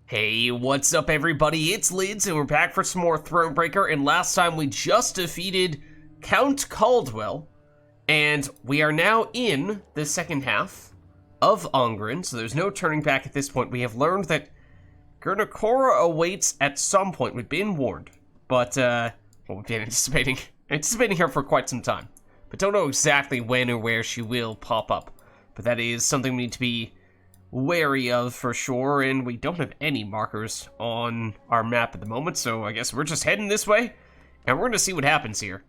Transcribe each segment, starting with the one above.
Hey, what's up everybody? It's Lyds and we're back for some more Thronebreaker, and last time we just defeated Count Caldwell, and we are now in the second half of Ongren, so there's no turning back at this point. We have learned that Gernakora awaits at some point. We've been warned, but well, we've been anticipating her for quite some time, but don't know exactly when or where she will pop up. But that is something we need to be wary of for sure, and we don't have any markers on our map at the moment, so I guess we're just heading this way, and we're gonna see what happens here.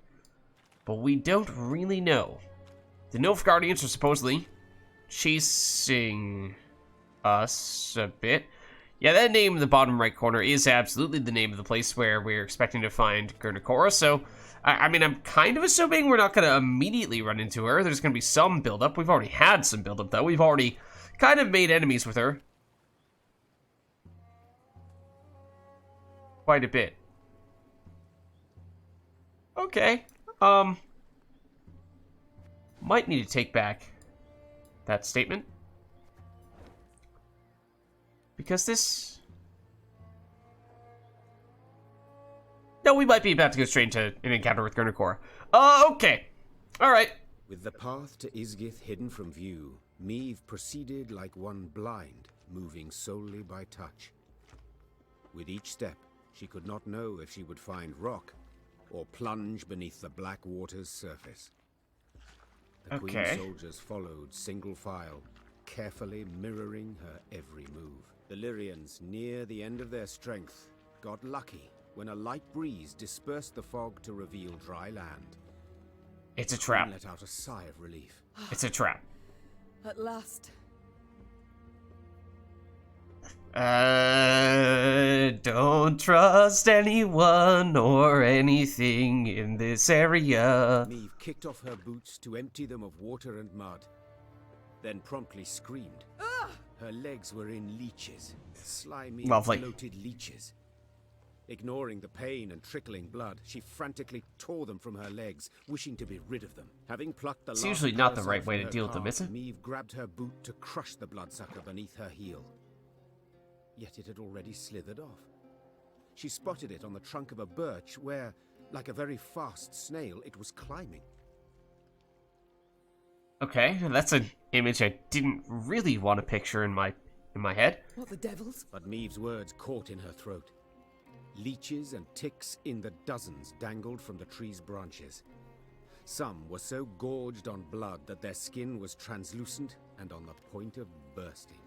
But we don't really know. The Nilfgaardians are supposedly chasing us a bit. Yeah, that name in the bottom right corner is absolutely the name of the place where we're expecting to find Gernakora, so I mean, I'm kind of assuming we're not gonna immediately run into her. There's gonna be some buildup. We've already had some buildup, though. We've already kind of made enemies with her. Quite a bit. Okay. Might need to take back that statement. Because this... No, we might be about to go straight into an encounter with Gernakora. Okay. Alright. With the path to Isgith hidden from view, Meve proceeded like one blind, moving solely by touch. With each step, she could not know if she would find rock or plunge beneath the black water's surface. The Queen's soldiers followed single file, carefully mirroring her every move. The Lyrians, near the end of their strength, got lucky when a light breeze dispersed the fog to reveal dry land. It's a trap. Let out a sigh of relief. It's a trap. At last. Don't trust anyone or anything in this area. Meve kicked off her boots to empty them of water and mud, then promptly screamed. Her legs were in leeches, slimy, bloated leeches. Ignoring the pain and trickling blood, she frantically tore them from her legs, wishing to be rid of them. Having plucked the It's usually not the right way to deal with them, is it? Meve grabbed her boot to crush the bloodsucker beneath her heel. Yet it had already slithered off. She spotted it on the trunk of a birch where, like a very fast snail, it was climbing. Okay, that's an image I didn't really want to picture in my head. What the devils? But Meve's words caught in her throat. Leeches and ticks in the dozens dangled from the tree's branches. Some were so gorged on blood that their skin was translucent and on the point of bursting.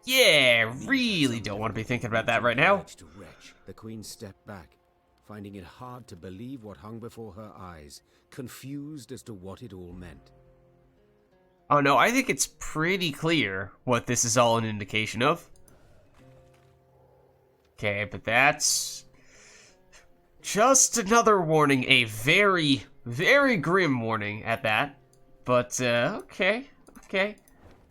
Yeah, really don't want to be thinking about that right now. The Queen stepped back, finding it hard to believe what hung before her eyes, confused as to what it all meant. Oh no, I think it's pretty clear what this is all an indication of. Okay, but that's just another warning, a very, very grim warning at that. But, okay. Did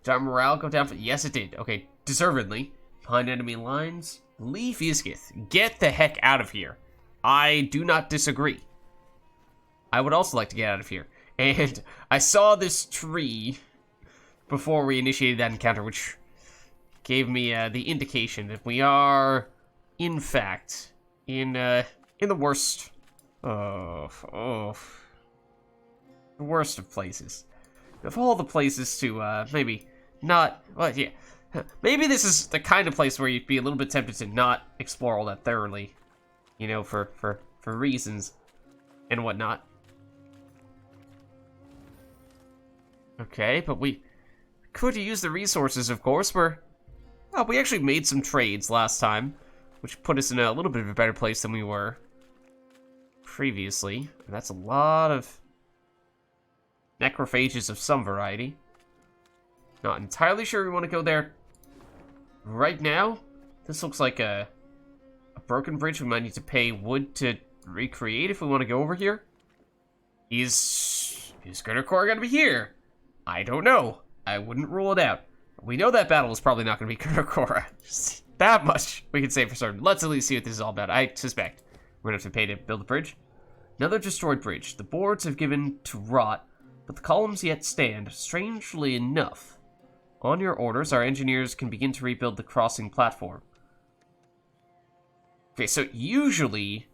our morale go down? Yes, it did. Okay, deservedly. Behind enemy lines, leave Isgith. Get the heck out of here. I do not disagree. I would also like to get out of here. And I saw this tree before we initiated that encounter, which gave me the indication that we are, in fact, in the worst, the worst of places. Of all the places to, maybe not, well, yeah, maybe this is the kind of place where you'd be a little bit tempted to not explore all that thoroughly, you know, for reasons and whatnot. Okay, but we could use the resources, of course. We actually made some trades last time, which put us in a little bit of a better place than we were previously. And that's a lot of necrophages of some variety. Not entirely sure we want to go there right now. This looks like a broken bridge we might need to pay wood to recreate if we want to go over here. Is Gernakora gonna be here? I don't know. I wouldn't rule it out. We know that battle is probably not going to be Gernakora. That much we can say for certain. Let's at least see what this is all about. I suspect we're going to have to pay to build a bridge. Another destroyed bridge. The boards have given to rot, but the columns yet stand. Strangely enough, on your orders, our engineers can begin to rebuild the crossing platform. Okay, so usually,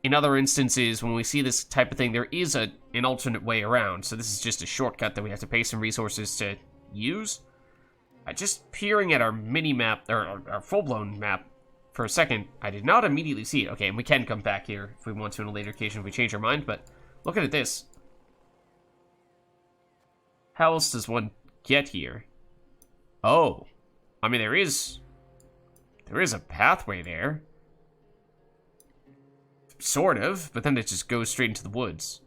in other instances, when we see this type of thing, there is an alternate way around. So this is just a shortcut that we have to pay some resources to use. Just peering at our mini-map, or our full-blown map, for a second, I did not immediately see it. Okay, and we can come back here if we want to on a later occasion if we change our mind, but looking at this. How else does one get here? Oh. I mean, there is a pathway there. Sort of, but then it just goes straight into the woods.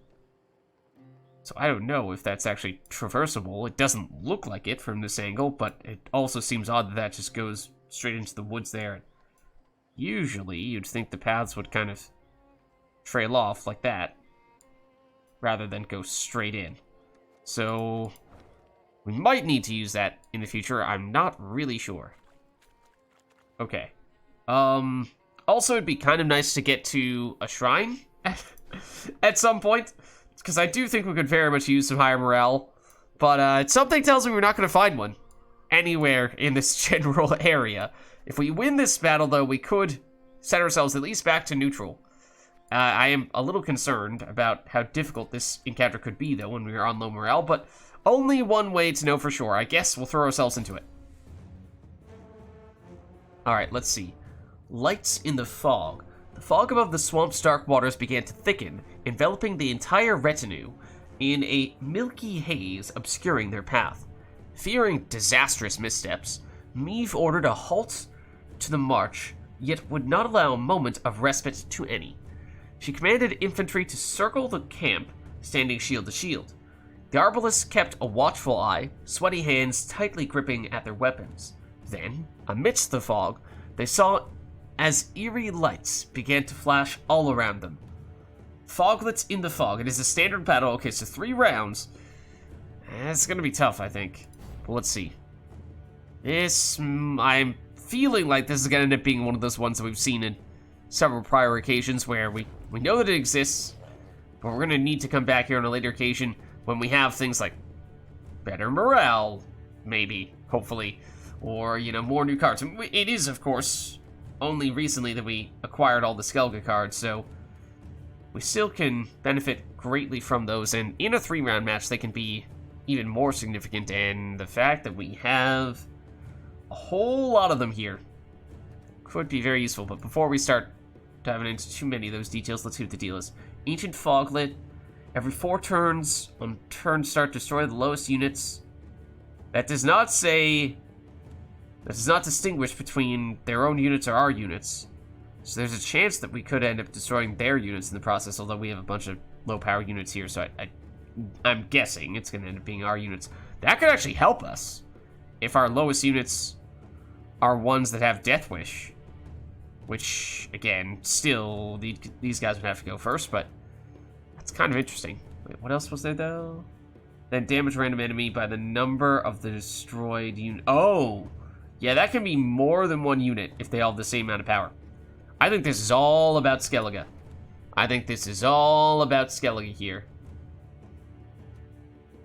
So I don't know if that's actually traversable. It doesn't look like it from this angle, but it also seems odd that that just goes straight into the woods there. Usually, you'd think the paths would kind of trail off like that, rather than go straight in. So we might need to use that in the future. I'm not really sure. Okay. Also, it'd be kind of nice to get to a shrine at some point, because I do think we could very much use some higher morale. But something tells me we're not going to find one anywhere in this general area. If we win this battle, though, we could set ourselves at least back to neutral. I am a little concerned about how difficult this encounter could be, though, when we are on low morale, but only one way to know for sure. I guess we'll throw ourselves into it. Alright, let's see. Lights in the fog. The fog above the swamp's dark waters began to thicken, enveloping the entire retinue in a milky haze obscuring their path. Fearing disastrous missteps, Meve ordered a halt to the march, yet would not allow a moment of respite to any. She commanded infantry to circle the camp, standing shield to shield. The arbalists kept a watchful eye, sweaty hands tightly gripping at their weapons. Then, amidst the fog, they saw as eerie lights began to flash all around them. Foglets in the fog. It is a standard battle. Okay, so 3 rounds. It's gonna be tough, I think. But let's see. I'm feeling like this is gonna end up being one of those ones that we've seen in several prior occasions where we know that it exists, but we're gonna need to come back here on a later occasion when we have things like better morale, maybe, hopefully, or, you know, more new cards. It is, of course, only recently that we acquired all the Skellige cards, so we still can benefit greatly from those, and in a 3-round match, they can be even more significant, and the fact that we have a whole lot of them here could be very useful. But before we start diving into too many of those details, let's see what the deal is. Ancient Foglet. Every 4 turns, on turn start, destroy the lowest units. That does not say... That does not distinguish between their own units or our units. So there's a chance that we could end up destroying their units in the process, although we have a bunch of low-power units here, so I'm guessing it's going to end up being our units. That could actually help us if our lowest units are ones that have Death Wish. Which, again, still, these guys would have to go first, but that's kind of interesting. Wait, what else was there, though? Then damage random enemy by the number of the destroyed unit. Oh! Yeah, that can be more than 1 unit if they all have the same amount of power. I think this is all about Skellige. I think this is all about Skellige here.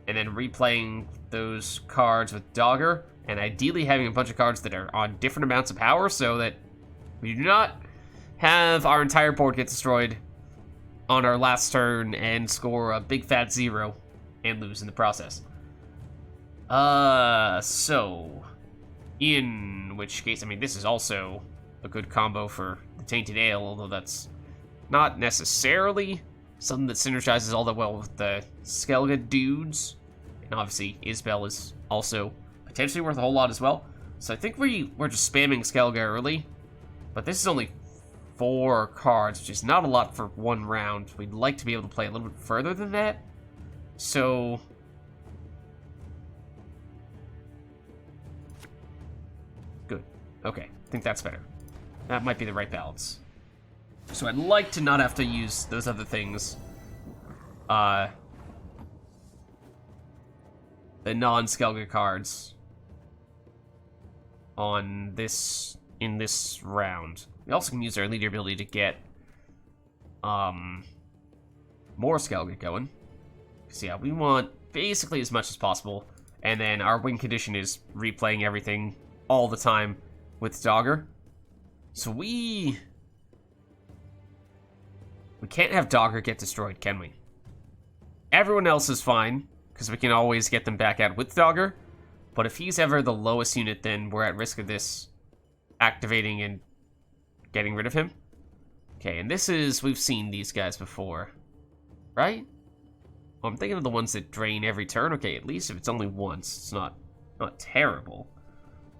And then replaying those cards with Dogger, and ideally having a bunch of cards that are on different amounts of power so that we do not have our entire board get destroyed on our last turn and score a big fat 0 and lose in the process. So... in which case, I mean, this is also a good combo for the Tainted Ale, although that's not necessarily something that synergizes all that well with the Skellige dudes. And obviously, Isbell is also potentially worth a whole lot as well. So I think we're just spamming Skellige early. But this is only 4 cards, which is not a lot for 1 round. We'd like to be able to play a little bit further than that. So... good. Okay, I think that's better. That might be the right balance. So I'd like to not have to use those other things. The non-Skellige cards on this, in this round. We also can use our leader ability to get more Skellige going. So yeah, we want basically as much as possible. And then our win condition is replaying everything all the time with Dogger. So we can't have Dogger get destroyed, can we? Everyone else is fine, because we can always get them back out with Dogger. But if he's ever the lowest unit, then we're at risk of this activating and getting rid of him. Okay, and this is... we've seen these guys before, right? Well, I'm thinking of the ones that drain every turn. Okay, at least if it's only once, it's not terrible.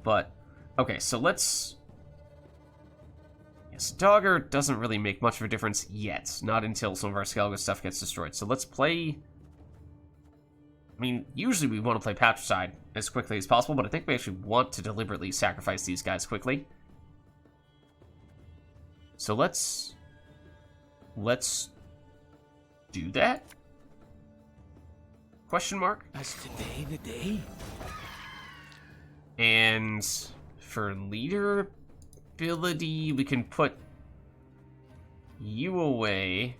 But, okay, so let's... yes, Dogger doesn't really make much of a difference yet. Not until some of our Skellige stuff gets destroyed. So let's play... I mean, usually we want to play Patricide as quickly as possible, but I think we actually want to deliberately sacrifice these guys quickly. So let's do that? Question mark? That's today the day? And for leader ability, we can put you away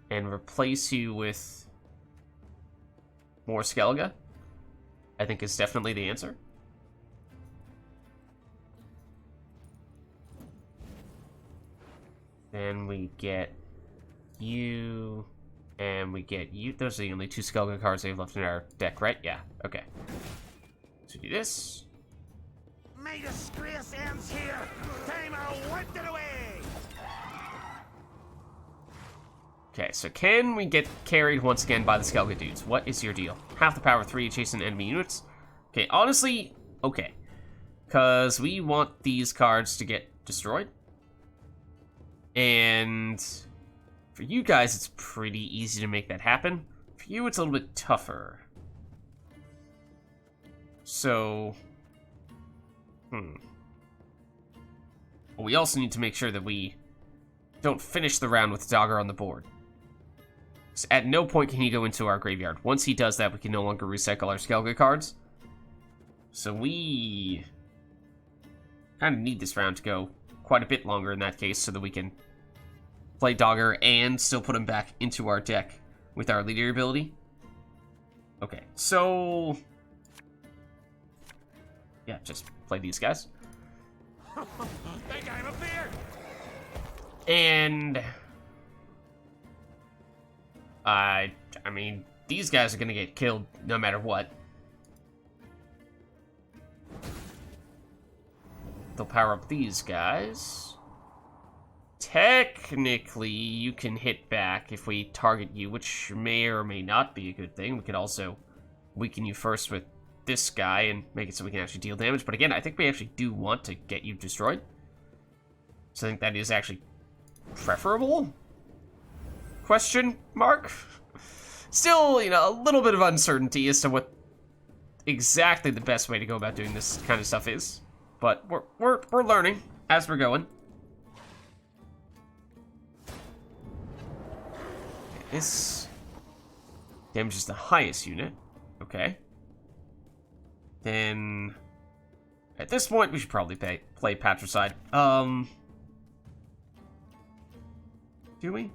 and replace you with more Skellige, I think is definitely the answer. Then we get you, and we get you. Those are the only 2 Skellige cards they have left in our deck, right? Yeah, okay. So do this. My disgrace ends here. Time I wiped it away. Okay, so can we get carried once again by the Skellige dudes? What is your deal? Half the power 3 chasing enemy units. Okay, honestly, okay. Because we want these cards to get destroyed. And for you guys, it's pretty easy to make that happen. For you, it's a little bit tougher. So, well, we also need to make sure that we don't finish the round with Dogger on the board. So at no point can he go into our graveyard. Once he does that, we can no longer recycle our Skellige cards. So we kind of need this round to go quite a bit longer in that case, so that we can play Dogger and still put him back into our deck with our leader ability. Okay, so... yeah, just play these guys. Think I'm a bear. And... I mean, these guys are gonna get killed no matter what. They'll power up these guys. Technically, you can hit back if we target you, which may or may not be a good thing. We could also weaken you first with this guy and make it so we can actually deal damage. But again, I think we actually do want to get you destroyed. So I think that is actually preferable? Question mark? Still, you know, a little bit of uncertainty as to what exactly the best way to go about doing this kind of stuff is. But we're learning as we're going. This damages the highest unit. Okay. Then at this point we should probably play Patricide. Do we?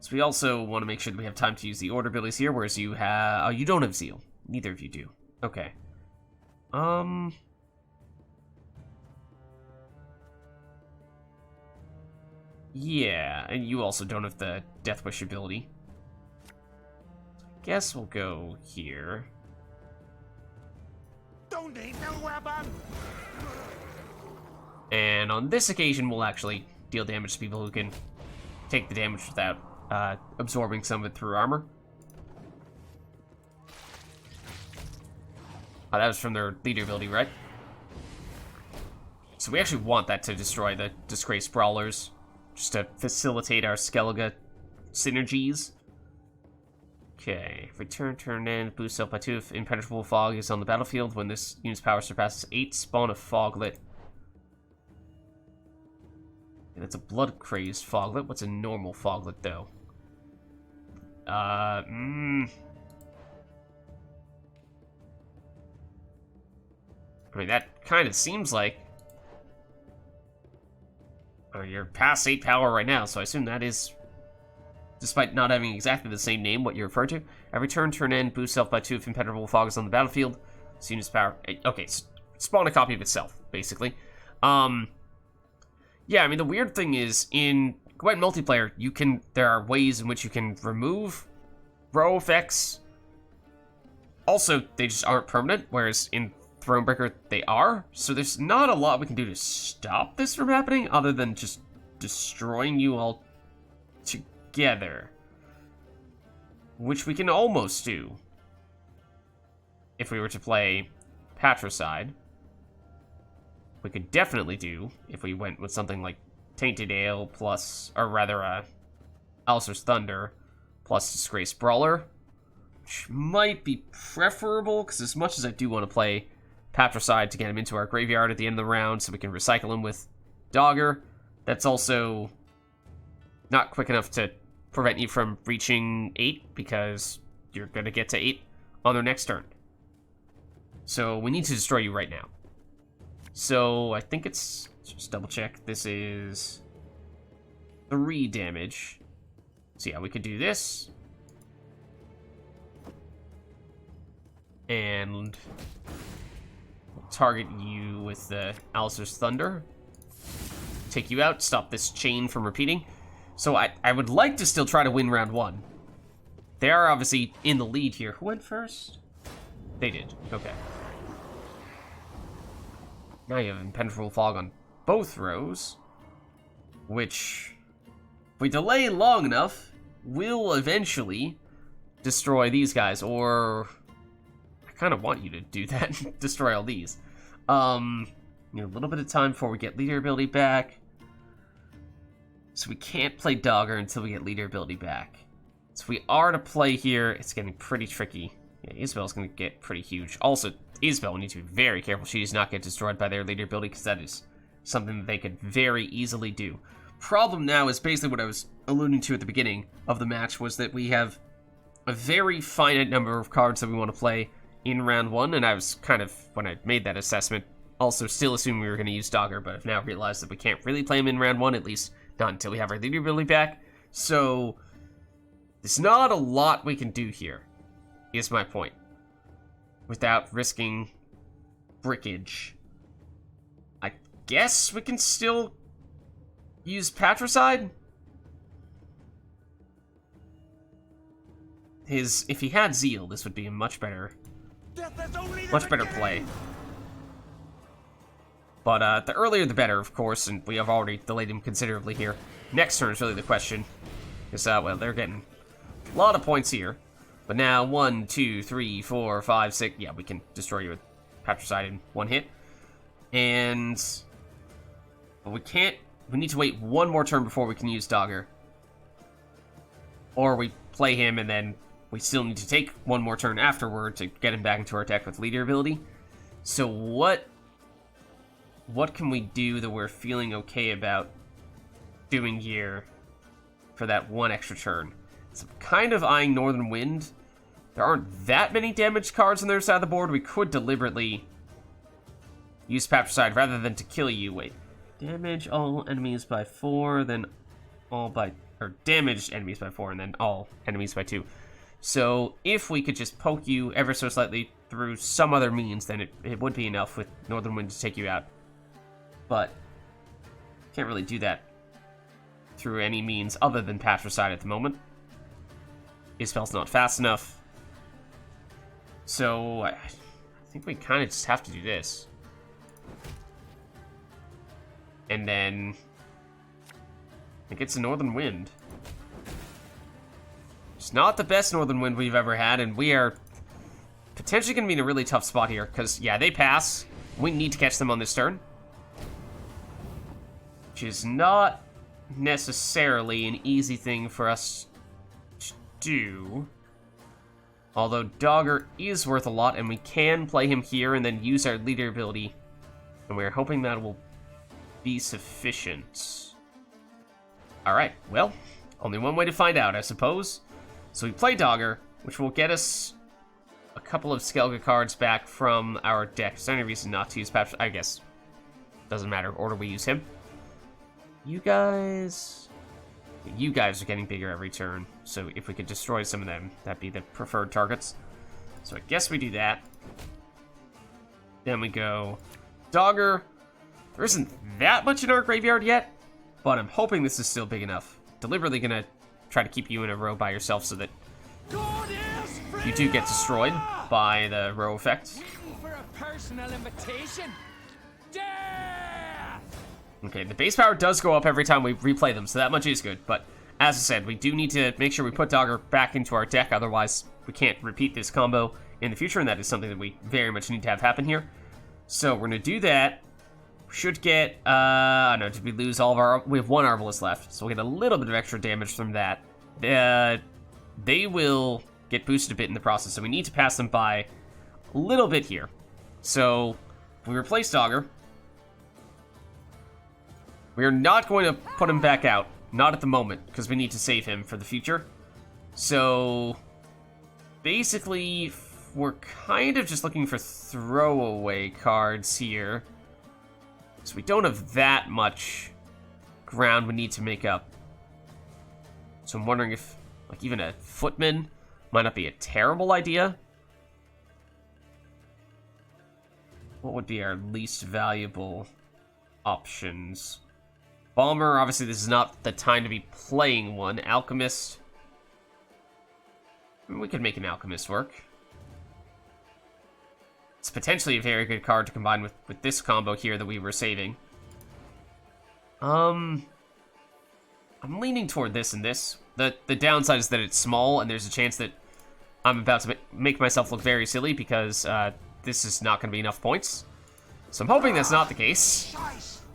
So we also want to make sure that we have time to use the order abilities here, whereas you have... oh, you don't have Zeal. Neither of you do. Okay. Yeah, and you also don't have the Death Wish ability. Guess we'll go here. Don't need no weapon. And on this occasion, we'll actually deal damage to people who can take the damage without absorbing some of it through armor. Oh, that was from their leader ability, right? So we actually want that to destroy the Disgraced Brawlers, just to facilitate our Skellige synergies. Okay, if we turn end, boost up by 2 if Impenetrable Fog is on the battlefield. When this unit's power surpasses 8, spawn a Foglet. And it's a blood-crazed Foglet. What's a normal Foglet, though? I mean, that kind of seems like... oh, you're past 8 power right now, so I assume that is... despite not having exactly the same name, what you refer to. Every turn end, boost self by 2 if Impenetrable Fog is on the battlefield. So unit's power... okay, spawn a copy of itself, basically. Yeah, I mean, the weird thing is, in Gwent multiplayer, there are ways in which you can remove row effects. Also, they just aren't permanent, whereas in Thronebreaker, they are. So there's not a lot we can do to stop this from happening, other than just destroying you all together. Which we can almost do if we were to play Patricide. We could definitely do if we went with something like Tainted Ale plus, or rather, Alistair's Thunder plus Disgraced Brawler, which might be preferable, because as much as I do want to play Patricide to get him into our graveyard at the end of the round so we can recycle him with Dogger, that's also not quick enough to prevent you from reaching 8, because you're going to get to 8 on their next turn. So we need to destroy you right now. So I think it's, just double check, this is 3 damage. So yeah, we could do this. And we'll target you with the Alistair's Thunder. Take you out, stop this chain from repeating. So I would like to still try to win round 1. They are obviously in the lead here. Who went first? They did. Okay. Now you have Impenetrable Fog on both rows, which, if we delay long enough, will eventually destroy these guys, or I kind of want you to do that, destroy all these. You know, a little bit of time before we get leader ability back. So we can't play Dogger until we get leader ability back. So if we are to play here, it's getting pretty tricky. Yeah, Isabel's going to get pretty huge. Also, Isabel will need to be very careful she does not get destroyed by their leader ability, because that is something that they could very easily do. Problem now is basically what I was alluding to at the beginning of the match, was that we have a very finite number of cards that we want to play in round 1, and I was kind of, when I made that assessment, also still assuming we were going to use Dogger, but I've now realized that we can't really play him in round 1, at least not until we have our leader ability back. So there's not a lot we can do here, is my point, without risking brickage. I guess we can still use Patricide. If he had Zeal, this would be a much better play. But the earlier the better, of course, and we have already delayed him considerably here. Next turn is really the question. Because, well, they're getting a lot of points here. But now, 1, 2, 3, 4, 5, 6... Yeah, we can destroy you with Patricide in 1 hit. And but we can't... We need to wait 1 more turn before we can use Dogger. Or we play him and then we still need to take 1 more turn afterward to get him back into our deck with leader ability. So what can we do that we're feeling okay about doing here for that 1 extra turn? So I'm kind of eyeing Northern Wind. There aren't that many damaged cards on their side of the board. We could deliberately use Patricide rather than to kill you. Wait. Damage all enemies by 4, then all by... Or damaged enemies by 4, and then all enemies by 2. So if we could just poke you ever so slightly through some other means, then it would be enough with Northern Wind to take you out. But can't really do that through any means other than Patricide at the moment. His spell's not fast enough. So I think we kind of just have to do this. And then it gets a Northern Wind. It's not the best Northern Wind we've ever had, and we are potentially going to be in a really tough spot here, because, yeah, they pass. We need to catch them on this turn. Which is not necessarily an easy thing for us to do. Although Dogger is worth a lot, and we can play him here and then use our leader ability. And we're hoping that will be sufficient. Alright, well, only one way to find out, I suppose. So we play Dogger, which will get us a couple of Skellige cards back from our deck. Is there any reason not to use Patrick? I guess. Doesn't matter. Order we use him. You guys are getting bigger every turn. So if we could destroy some of them, that'd be the preferred targets. So I guess we do that. Then we go Dogger. There isn't that much in our graveyard yet. but I'm hoping this is still big enough. Deliberately gonna try to keep you in a row by yourself so that you do get destroyed by the row effect. For a personal invitation. Death! Okay, the base power does go up every time we replay them, so that much is good. But as I said, we do need to make sure we put Dogger back into our deck, otherwise we can't repeat this combo in the future, and that is something that we very much need to have happen here. So we're gonna do that. We should get, I don't know, did we lose all of our, we have one Arbalest left, so we'll get a little bit of extra damage from that. They will get boosted a bit in the process, so we need to pass them by a little bit here. So we replace Dogger. We are not going to put him back out, not at the moment, because we need to save him for the future. So basically, we're kind of just looking for throwaway cards here. So we don't have that much ground we need to make up. So I'm wondering if, like, even a Footman might not be a terrible idea. What would be our least valuable options? Bomber, obviously this is not the time to be playing one. Alchemist. We could make an Alchemist work. It's potentially a very good card to combine with this combo here that we were saving. I'm leaning toward this and this. The downside is that it's small, and there's a chance that I'm about to make myself look very silly because this is not going to be enough points. So I'm hoping that's not the case,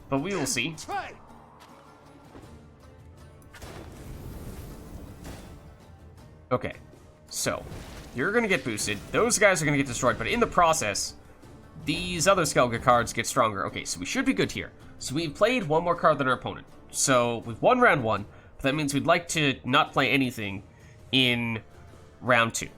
but we will see. Okay, so you're going to get boosted. Those guys are going to get destroyed, but in the process, these other Skellige cards get stronger. Okay, so we should be good here. So we've played one more card than our opponent. So we've won round one, but that means we'd like to not play anything in round two.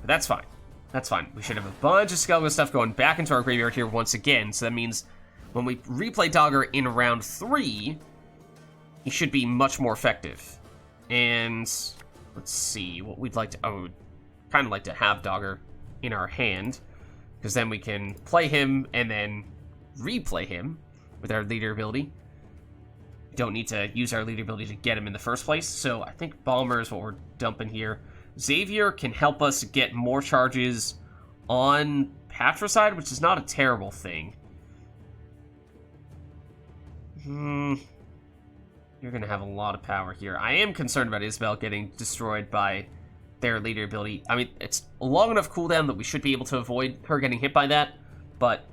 But that's fine. That's fine. We should have a bunch of Skellige stuff going back into our graveyard here once again. So that means when we replay Dogger in round three, he should be much more effective. And let's see what we'd like to... Oh, kind of like to have Dogger in our hand, because then we can play him and then replay him with our leader ability. We don't need to use our leader ability to get him in the first place, so I think Balmer is what we're dumping here. Xavier can help us get more charges on Patricide, which is not a terrible thing. You're going to have a lot of power here. I am concerned about Isabel getting destroyed by their leader ability. I mean, it's a long enough cooldown that we should be able to avoid her getting hit by that, but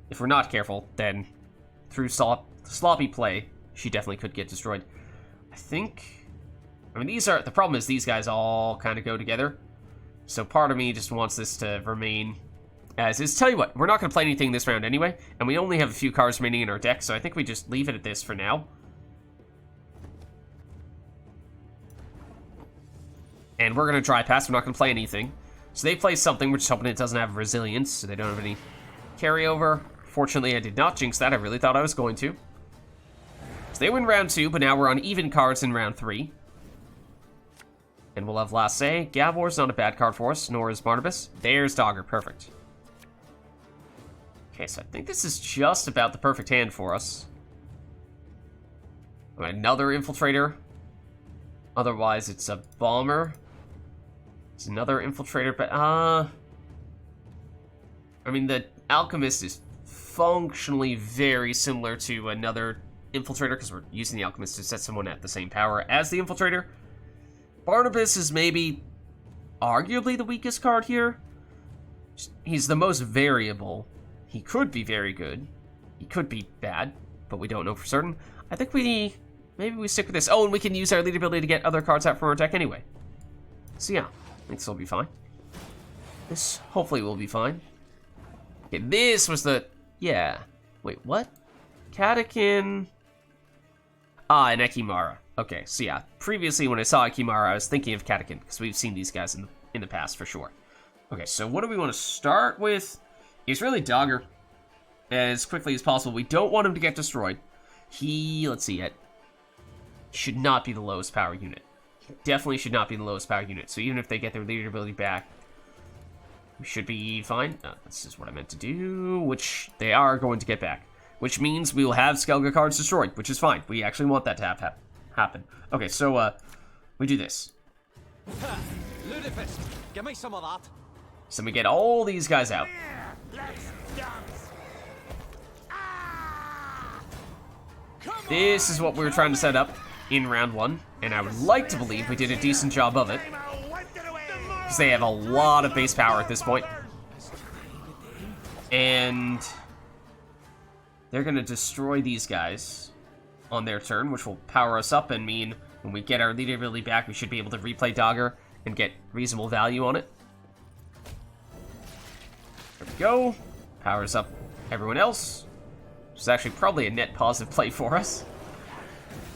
if we're not careful, then through sloppy play, she definitely could get destroyed. I mean, the problem is these guys all kind of go together, so part of me just wants this to remain as is. Tell you what, we're not going to play anything this round anyway, and we only have a few cards remaining in our deck, so I think we just leave it at this for now. And we're going to dry pass. We're not going to play anything. So they play something. We're just hoping it doesn't have resilience, so they don't have any carryover. Fortunately, I did not jinx that. I really thought I was going to. So they win round two, but now we're on even cards in round three. And we'll have Lasse. Gavor's not a bad card for us, nor is Barnabas. There's Dogger. Perfect. Okay, so I think this is just about the perfect hand for us. Another Infiltrator. Otherwise, it's a Bomber. It's another Infiltrator, but, I mean, the Alchemist is functionally very similar to another Infiltrator, because we're using the Alchemist to set someone at the same power as the Infiltrator. Barnabas is maybe arguably the weakest card here. He's the most variable. He could be very good. He could be bad, but we don't know for certain. I think maybe we stick with this. Oh, and we can use our lead ability to get other cards out from our deck anyway. So yeah, I think this will be fine. This hopefully will be fine. Okay, this was the... Yeah. Wait, what? Katakin... Ah, and Ekimara. Okay, so yeah, previously when I saw Ekimara, I was thinking of Katakin, because we've seen these guys in the past for sure. Okay, so what do we want to start with? It's really Dogger as quickly as possible. We don't want him to get destroyed. Let's see, should not be the lowest power unit. Definitely should not be the lowest power unit. So even if they get their leader ability back, we should be fine. This is what I meant to do, which they are going to get back. which means we will have Skellige cards destroyed, which is fine. We actually want that to happen. Okay, so we do this. Ludicrous. Give me some of that. So we get all these guys out. Let's dance. This is what we were trying to set up in round 1, and I would like to believe we did a decent job of it, because they have a lot of base power at this point. And they're going to destroy these guys on their turn, which will power us up and mean when we get our leader ability back, we should be able to replay Dagger and get reasonable value on it. There we go. Powers up everyone else, which is actually probably a net positive play for us.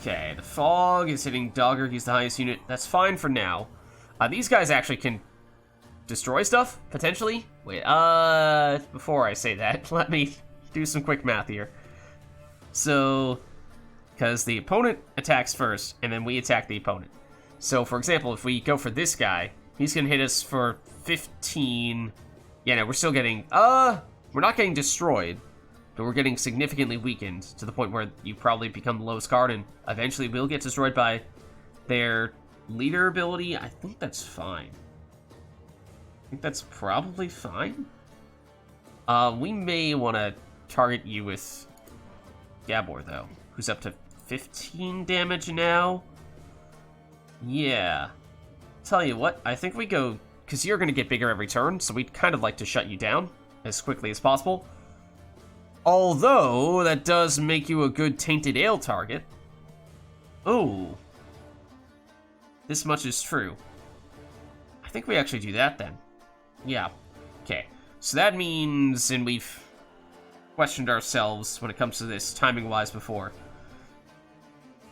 Okay, the Fog is hitting Dagger. He's the highest unit. That's fine for now. These guys actually can destroy stuff, potentially. Wait, before I say that, let me do some quick math here. So, because the opponent attacks first, and then we attack the opponent. So, for example, if we go for this guy, he's going to hit us for 15... Yeah, no, we're still getting... we're not getting destroyed, but we're getting significantly weakened to the point where you probably become the lowest card, and eventually will get destroyed by their leader ability. I think that's fine. I think that's probably fine. We may want to target you with Gabor, though, who's up to 15 damage now. Yeah. Tell you what, I think we go... Because you're going to get bigger every turn, so we'd kind of like to shut you down as quickly as possible. Although, that does make you a good Tainted Ale target. Oh. This much is true. I think we actually do that then. Yeah. Okay. So that means, and we've questioned ourselves when it comes to this timing-wise before.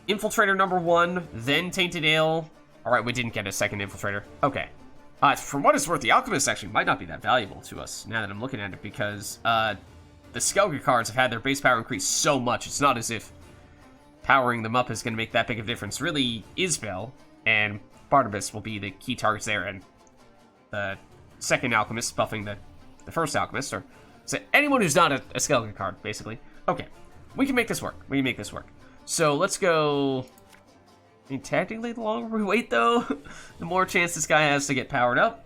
Infiltrator number 1, then Tainted Ale. Alright, we didn't get a second Infiltrator. Okay. For what it's worth, the Alchemist actually might not be that valuable to us, now that I'm looking at it, because the Skellige cards have had their base power increase so much, it's not as if powering them up is going to make that big of a difference. Really, Isbel and Barnabas will be the key targets there, and the second Alchemist buffing the first Alchemist, or so anyone who's not a Skellige card, basically. Okay, we can make this work. We can make this work. So let's go... I mean, technically, the longer we wait, though, the more chance this guy has to get powered up.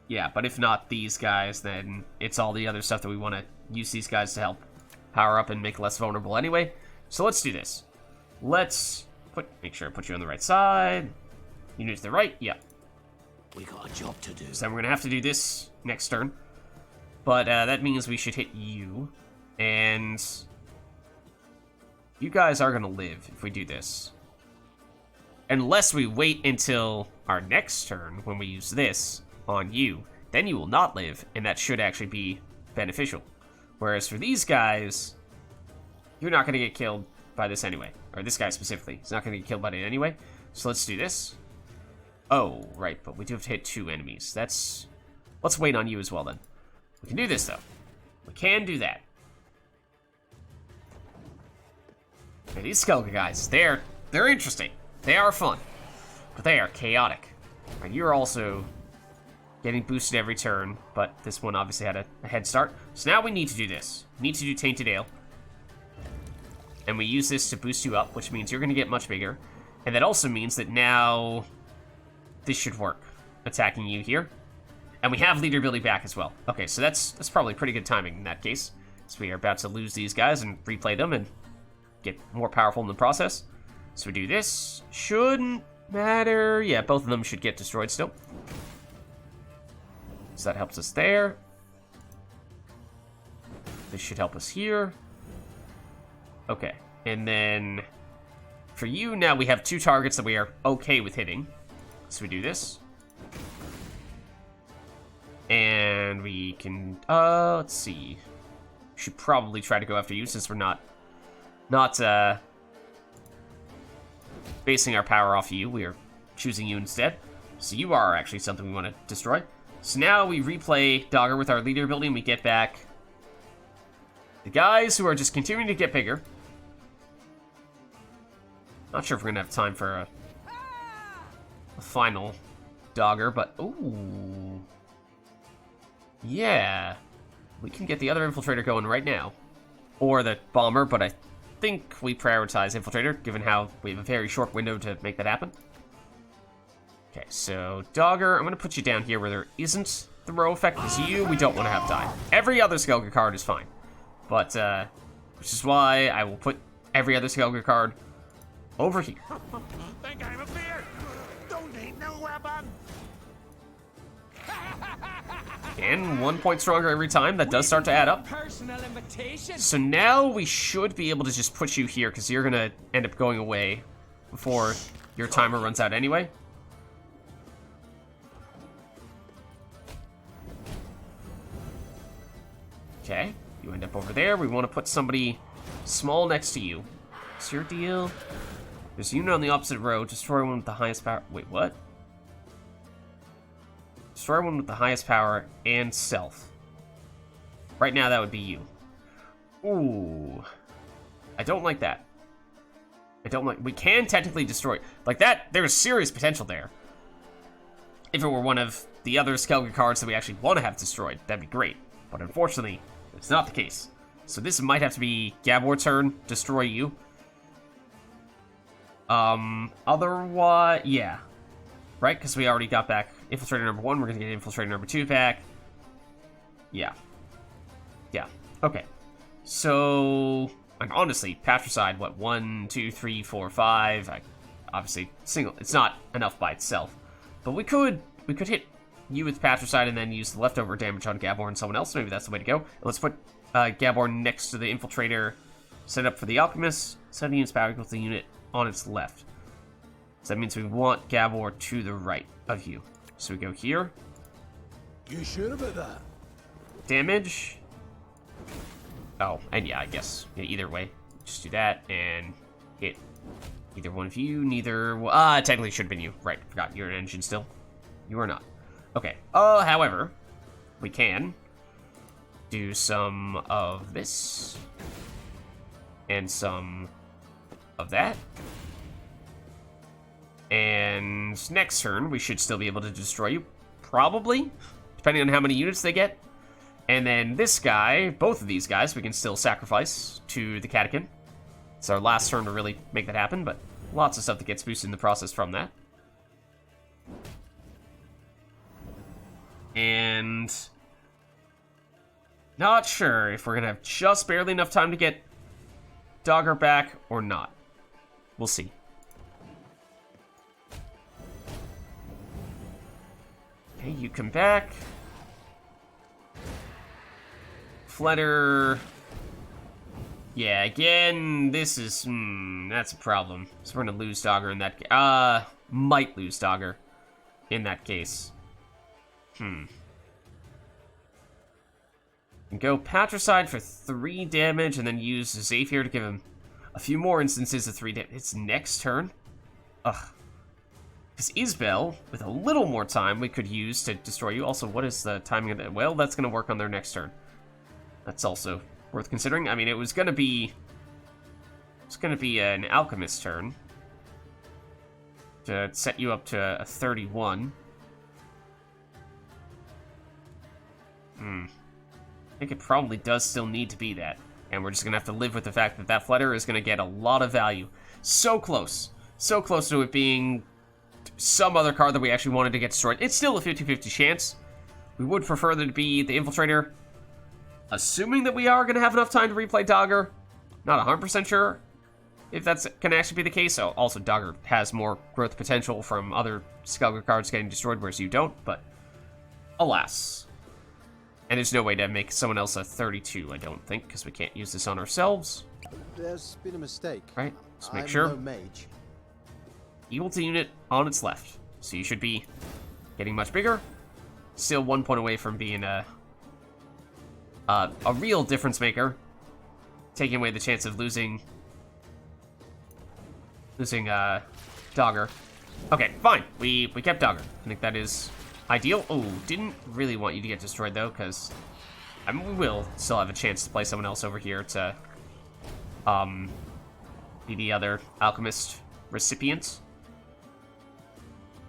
Yeah, but if not these guys, then it's all the other stuff that we want to use these guys to help power up and make less vulnerable anyway. So let's do this. Let's make sure I put you on the right side. You to the right? Yeah. We got a job to do. So then we're going to have to do this next turn. But that means we should hit you. And... you guys are going to live if we do this. Unless we wait until our next turn when we use this on you. Then you will not live, and that should actually be beneficial. Whereas for these guys, you're not going to get killed by this anyway. Or this guy specifically. He's not going to get killed by it anyway. So let's do this. Oh, right, but we do have to hit 2 enemies. Let's wait on you as well then. We can do this though. We can do that. Okay, these Skellige guys, they're interesting. They are fun, but they are chaotic. And you're also getting boosted every turn, but this one obviously had a head start. So now we need to do this. We need to do Tainted Ale. And we use this to boost you up, which means you're going to get much bigger. And that also means that now this should work, attacking you here. And we have leader ability back as well. Okay, so that's probably pretty good timing in that case. So we are about to lose these guys and replay them and get more powerful in the process. So we do this. Shouldn't matter. Yeah, both of them should get destroyed still. So that helps us there. This should help us here. Okay, and then for you, now we have 2 targets that we are okay with hitting. So we do this. And we can, let's see. Should probably try to go after you since we're not basing our power off you. We are choosing you instead. So you are actually something we want to destroy. So now we replay Dagger with our leader ability and we get back the guys who are just continuing to get bigger. Not sure if we're going to have time for a final Dagger, but ooh. Yeah. We can get the other infiltrator going right now. Or the bomber, but I think we prioritize infiltrator, given how we have a very short window to make that happen. Okay, so Dogger, I'm going to put you down here where there isn't the row effect, because we don't want to have die. Every other Skellige card is fine. But, which is why I will put every other Skellige card over here. Think I'm a fear? Don't need no weapon. And 1 point stronger every time. That does start to add up. Personal invitation. So now we should be able to just put you here, because you're going to end up going away before your timer runs out anyway. Okay, you end up over there. We want to put somebody small next to you. What's your deal? There's a unit on the opposite row. Destroy one with the highest power. Wait, what? Destroy one with the highest power and self. Right now, that would be you. Ooh. I don't like that. I don't like... We can technically destroy... Like that, there's serious potential there. If it were one of the other Skellige cards that we actually want to have destroyed, that'd be great. But unfortunately, it's not the case. So this might have to be Gabor turn, destroy you. Otherwise, yeah. Right, because we already got back Infiltrator number 1, we're gonna get Infiltrator number 2 back. Yeah. Yeah, okay. So, and honestly, Patricide, what, 1, 2, 3, 4, 5, obviously, single, it's not enough by itself. But we could hit you with Patricide and then use the leftover damage on Gabor and someone else. Maybe that's the way to go. Let's put Gabor next to the Infiltrator, set up for the Alchemist, 7 units power equals the unit on its left. So that means we want Gabor to the right of you. So we go here. You sure about that? Damage. Oh, and yeah, I guess yeah, either way. Just do that and hit either one of you. Neither. Technically should have been you. Right, forgot. You're an engine still. You are not. Okay. However, we can do some of this and some of that. And next turn, we should still be able to destroy you. Probably. Depending on how many units they get. And then this guy, both of these guys, we can still sacrifice to the Catechin. It's our last turn to really make that happen, but lots of stuff that gets boosted in the process from that. And not sure if we're going to have just barely enough time to get Dogger back or not. We'll see. Okay, you come back. Flutter. Yeah, again, this is... that's a problem. So we're going to lose Dogger in that... might lose Dogger in that case. And go Patricide for 3 damage and then use Zephyr to give him a few more instances of 3 damage. It's next turn? Ugh. Because Isbel, with a little more time, we could use to destroy you. Also, what is the timing of that? Well, that's going to work on their next turn. That's also worth considering. I mean, it was going to be... It's going to be an Alchemist turn. To set you up to a 31. I think it probably does still need to be that. And we're just going to have to live with the fact that that Flutter is going to get a lot of value. So close. So close to it being some other card that we actually wanted to get destroyed. It's still a 50-50 chance. We would prefer that it be the Infiltrator. Assuming that we are going to have enough time to replay Dogger. Not 100% sure if that's going to actually be the case. So also, Dogger has more growth potential from other Skellige cards getting destroyed, whereas you don't. But alas. And there's no way to make someone else a 32, I don't think, because we can't use this on ourselves. There's been a mistake. Right, let's make I'm sure. No mage. Equal to unit on its left. So you should be getting much bigger. Still 1 point away from being a real difference maker. Taking away the chance of losing Dogger. Okay, fine. We kept Dogger. I think that is ideal. Oh, didn't really want you to get destroyed though, because I mean we will still have a chance to play someone else over here to be the other Alchemist recipient.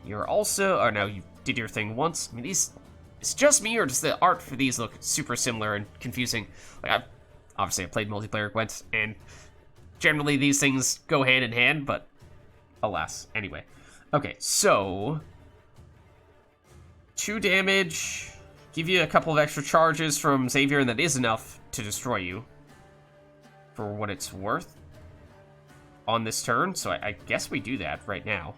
You're also, or no, you did your thing once. I mean, these it's just me, or does the art for these look super similar and confusing? Like, obviously I played multiplayer Gwent, and generally these things go hand in hand, but alas. Anyway. Okay, so 2 damage, give you a couple of extra charges from Xavier, and that is enough to destroy you for what it's worth on this turn, so I guess we do that right now.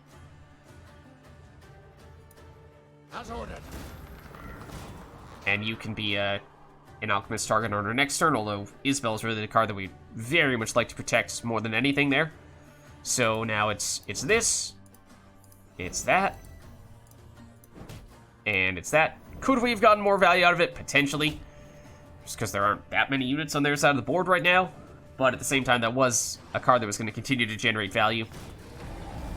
As ordered. And you can be an alchemist target on our next turn, although Isabel is really the card that we very much like to protect more than anything there. So now it's this, it's that, and it's that. Could we have gotten more value out of it? Potentially. Just because there aren't that many units on their side of the board right now. But at the same time, that was a card that was going to continue to generate value.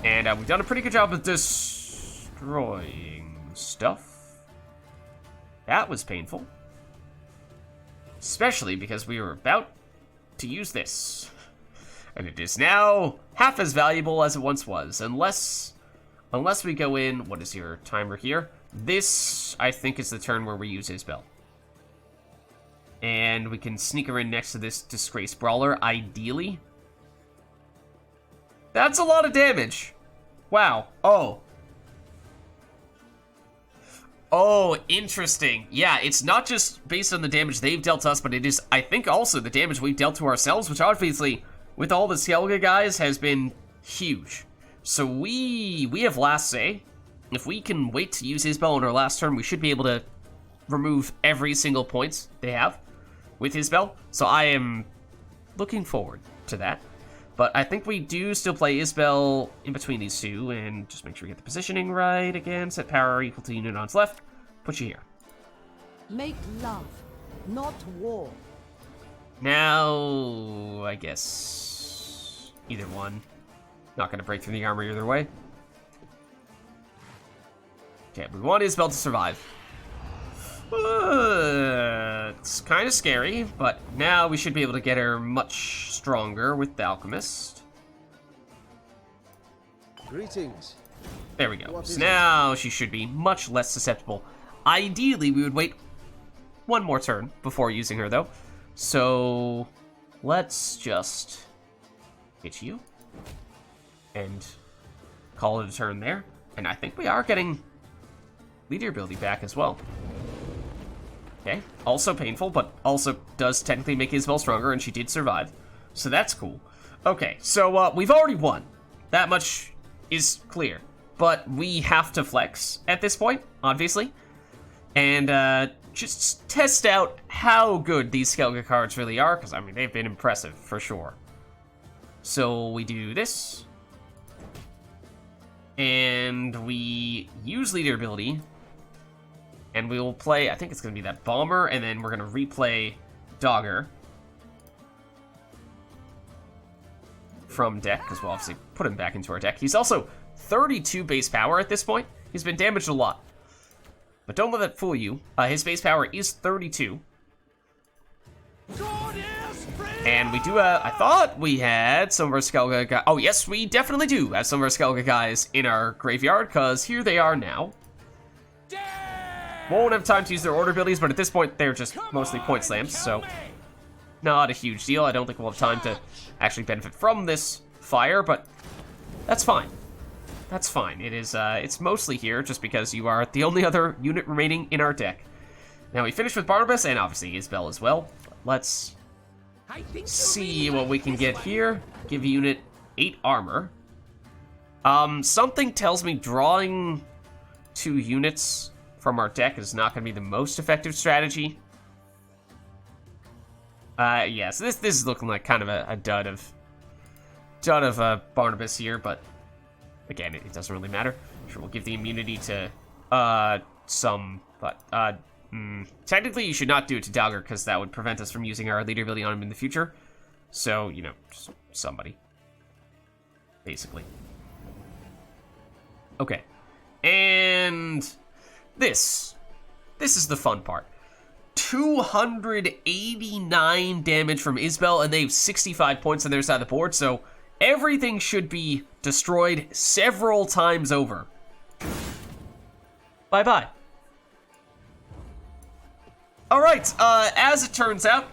And we've done a pretty good job of destroying stuff. That was painful. Especially because we were about to use this. And it is now half as valuable as it once was. Unless we go in, what is your timer here? This, I think, is the turn where we use Isabel. And we can sneak her in next to this Disgrace Brawler, ideally. That's a lot of damage. Wow. Oh, interesting. Yeah, it's not just based on the damage they've dealt us, but it is, I think, also the damage we've dealt to ourselves, which obviously, with all the Skellige guys, has been huge. So we have last say. If we can wait to use Isabel on our last turn, we should be able to remove every single point they have with Isabel. So I am looking forward to that. But I think we do still play Isabel in between these two, and just make sure we get the positioning right again. Set power equal to unit on its left. Put you here. Make love, not war. Now, I guess either one. Not going to break through the armor either way. Okay, we want Isabel to survive. It's kind of scary, but now we should be able to get her much stronger with the Alchemist. Greetings. There we go. What So is now she should be much less susceptible. Ideally, we would wait one more turn before using her, though. So let's just hit you and call it a turn there. And I think we are getting leader ability back as well. Okay, also painful, but also does technically make Isabel stronger, and she did survive. So that's cool. Okay, so we've already won. That much is clear. But we have to flex at this point, obviously. And just test out how good these Skellige cards really are, because, I mean, they've been impressive, for sure. So we do this. And we use leader ability. And we will play, I think it's going to be that Bomber, and then we're going to replay Dogger from deck, because we'll obviously put him back into our deck. He's also 32 base power at this point. He's been damaged a lot. But don't let that fool you. His base power is 32. And we do, I thought we had some of our Skellige guys. Oh, yes, we definitely do have some of our Skellige guys in our graveyard, because here they are now. Won't have time to use their order abilities, but at this point, they're just mostly point slams, so not a huge deal. I don't think we'll have time to actually benefit from this fire, but that's fine. That's fine. It is, it's mostly here just because you are the only other unit remaining in our deck. Now, we finished with Barnabas, and obviously Isabel as well. Let's see what we can get here. Give unit 8 armor. Something tells me drawing 2 units from our deck is not going to be the most effective strategy. Yeah, so this is looking like kind of a dud of Barnabas here, but again, it doesn't really matter. Sure, we'll give the immunity to some, but technically you should not do it to Dogger, because that would prevent us from using our leader ability on him in the future. So, you know, just somebody, basically. Okay, and this is the fun part. 289 damage from Isabel, and they have 65 points on their side of the board, so everything should be destroyed several times over. Bye-bye. Alright, as it turns out,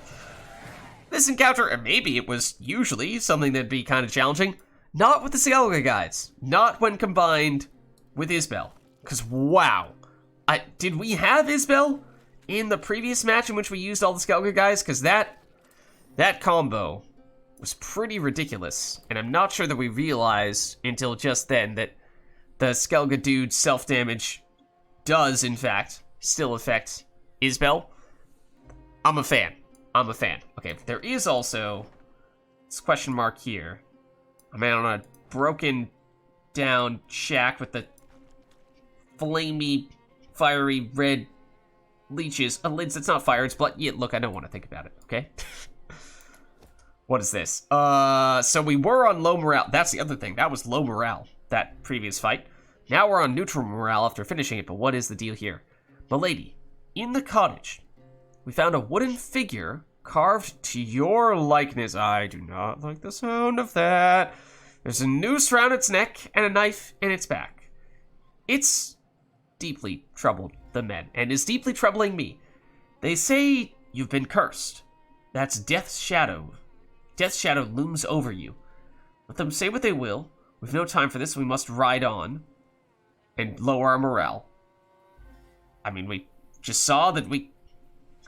this encounter, and maybe it was usually something that'd be kind of challenging, not with the Skellige guys. Not when combined with Isbel. Because, wow. Did we have Isbel in the previous match in which we used all the Skellige guys? Because that combo was pretty ridiculous. And I'm not sure that we realized until just then that the Skellige dude's self-damage does, in fact, still affect Isbel. I'm a fan. Okay, there is also this question mark here. A man on a broken down shack with the flamey, fiery red leeches. Lids, it's not fire, it's blood. Yeah, look, I don't want to think about it, okay? What is this? So we were on low morale. That's the other thing. That was low morale, that previous fight. Now we're on neutral morale after finishing it, but what is the deal here? Milady, in the cottage, we found a wooden figure carved to your likeness. I do not like the sound of that. There's a noose around its neck and a knife in its back. It's deeply troubled the men, and is deeply troubling me. They say you've been cursed. That's Death's shadow. Death's shadow looms over you. Let them say what they will. We've no time for this. We must ride on and lower our morale. I mean, we just saw that we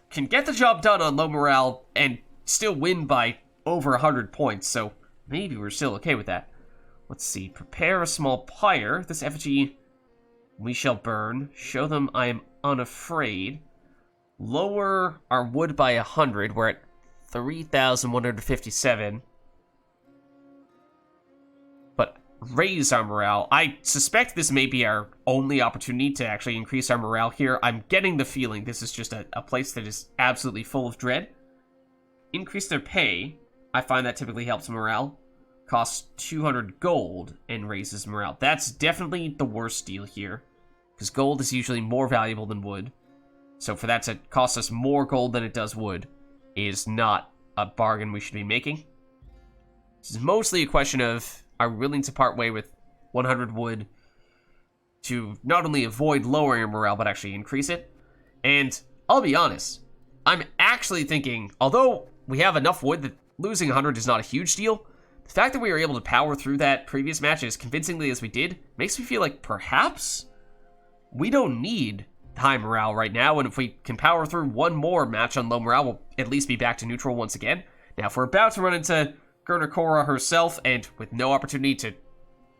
can get the job done on low morale and still win by over 100 points, so maybe we're still okay with that. Let's see. Prepare a small pyre. This effigy we shall burn. Show them I am unafraid. Lower our wood by 100. We're at 3,157. But raise our morale. I suspect this may be our only opportunity to actually increase our morale here. I'm getting the feeling this is just a place that is absolutely full of dread. Increase their pay. I find that typically helps morale. Costs 200 gold and raises morale. That's definitely the worst deal here, because gold is usually more valuable than wood. So for that to cost us more gold than it does wood is not a bargain we should be making. This is mostly a question of, are we willing to part way with 100 wood to not only avoid lowering our morale, but actually increase it? And I'll be honest, I'm actually thinking, although we have enough wood that losing 100 is not a huge deal, the fact that we were able to power through that previous match as convincingly as we did makes me feel like perhaps we don't need high morale right now, and if we can power through one more match on low morale, we'll at least be back to neutral once again. Now, if we're about to run into Gurna Korra herself, and with no opportunity to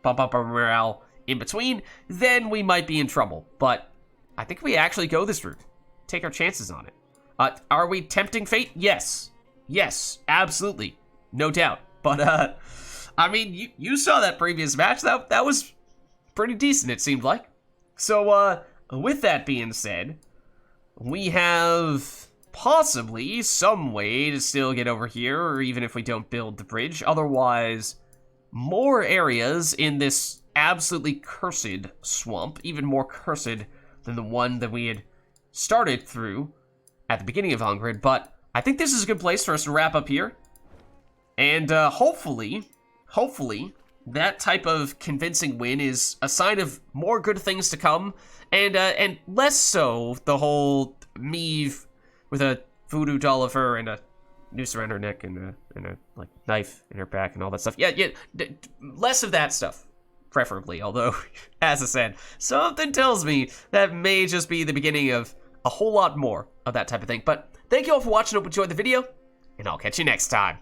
bump up our morale in between, then we might be in trouble. But I think we actually go this route. Take our chances on it. Are we tempting fate? Yes. Yes, absolutely. No doubt. But, I mean, you saw that previous match. That was pretty decent, it seemed like. So, with that being said, we have possibly some way to still get over here, or even if we don't build the bridge. Otherwise, more areas in this absolutely cursed swamp, even more cursed than the one that we had started through at the beginning of Hongrid. But I think this is a good place for us to wrap up here. And hopefully, that type of convincing win is a sign of more good things to come, and less so the whole Meve with a voodoo doll of her and a noose around her neck and a like knife in her back and all that stuff. Yeah, less of that stuff, preferably. Although, as I said, something tells me that may just be the beginning of a whole lot more of that type of thing. But thank you all for watching. Hope you enjoyed the video, and I'll catch you next time.